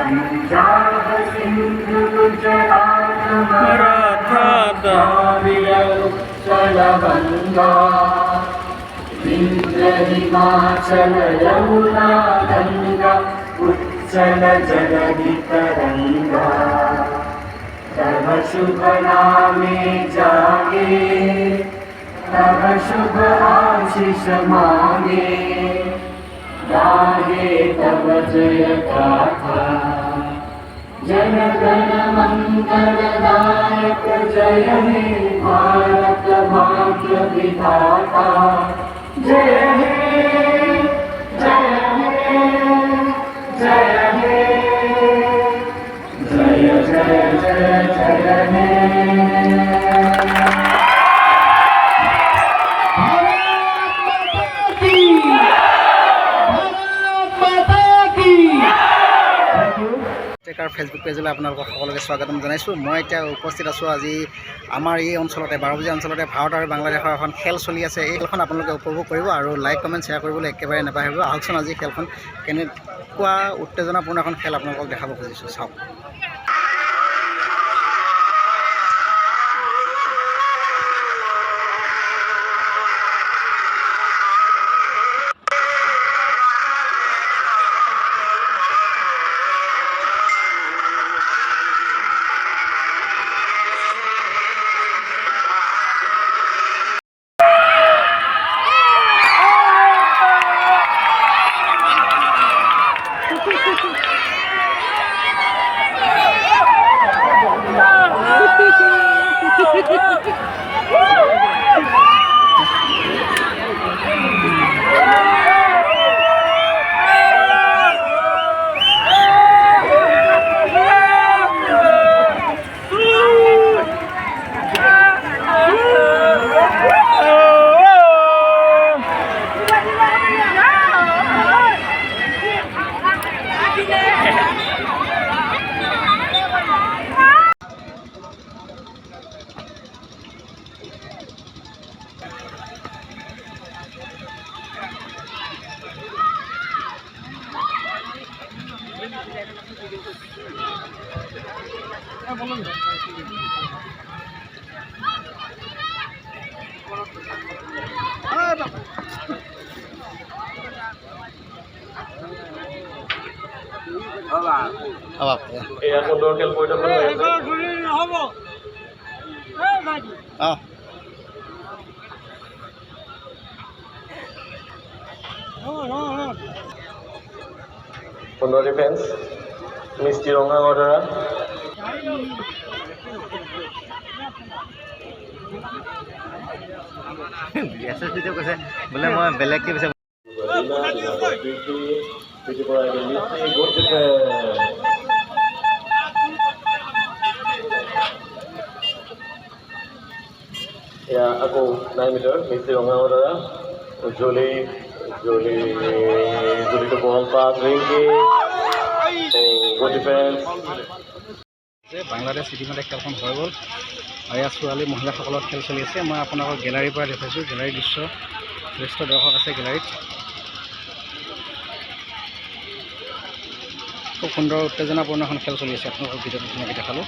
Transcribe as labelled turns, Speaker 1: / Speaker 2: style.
Speaker 1: पंजाब सिंधु गुजरात मराठा द्राविड उत्कल बंगा विंध्य हिमाचल यमुना गंगा उच्चल जलधि तरंगा तव शुभ नामे जागे तव शुभ आशीष मांगे गाहे तव जय गाथा जन गण मंगलदायक जय हे भारत भाग्य विधाता जय हे जय हे जय हे जय जय जय जय हे
Speaker 2: ফেচবুক পেজলৈ আপোনালোকক সকলোকে স্বাগতম জনাইছোঁ। মই এতিয়া উপস্থিত আছোঁ আজি আমাৰ এই অঞ্চলতে বাৰবজীয়া অঞ্চলতে ভাৰত আৰু বাংলাদেশৰ এখন খেল চলি আছে। এই খেলখন আপোনালোকে উপভোগ কৰিব আৰু লাইক কমেণ্ট শ্বেয়াৰ কৰিবলৈ একেবাৰে নাপাহৰিব। আহকচোন আজি খেলখন কেনেকুৱা উত্তেজনাপূৰ্ণ এখন খেল আপোনালোকক দেখাব খুজিছোঁ, চাওক।
Speaker 3: Under defense, Mr. Ronga Odara.
Speaker 2: Yes, video kasi. Boleh mau belak ke bisa. Ya, aku 9 meter, Mr. Ronga Odara. Jolie to ball pass, ringy. Good defense. Bangladesh ইতিমধ্যে খেলখন হৈ গ'ল আৰু ইয়াত ছোৱালী মহিলাসকলৰ খেল চলি আছে। মই আপোনালোকক গেলাৰীৰ পৰা দেখাইছোঁ। গেলাৰীৰ দৃশ্য, যথেষ্ট দৰ্শক আছে গেলাৰীত। খুব সুন্দৰ উত্তেজনাপূৰ্ণ এখন খেল চলি আছে, আপোনালোকক ভিডিঅ'টো ধুনীয়াকৈ দেখালোঁ।